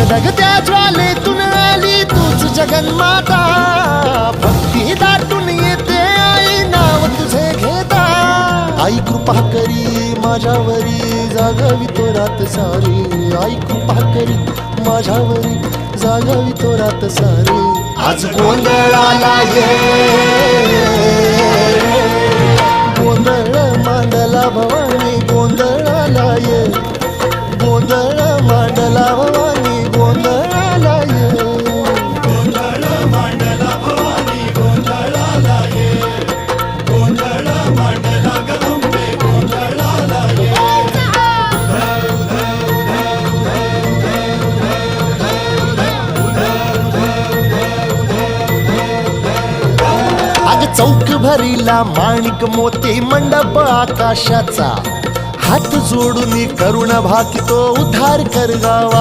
धगधगत्या ज्वालेतून आली तूच जगन्माता, भक्ती दाटून येते आई नाव तुझे घेता. आई कृपा करी माझ्यावरी जागावी तो रात सारी, आई कृपा करी माझ्यावरी जागावी तो रात सारी. आज गोंधळाला ये, गोंधळ मांडला भवानी गोंधळाला ये, गोंधळ मांडला भवानी गोंधळाला ये. गोंधळ मांडला भवानी गोंधळाला ये, गोंधळ मांडला गदुंबे गोंधळाला ये. अग चौक भरीला माणिक मोती मंडप आकाशाचा, हात जोडून करुण भाकितो उद्धार कर गावा.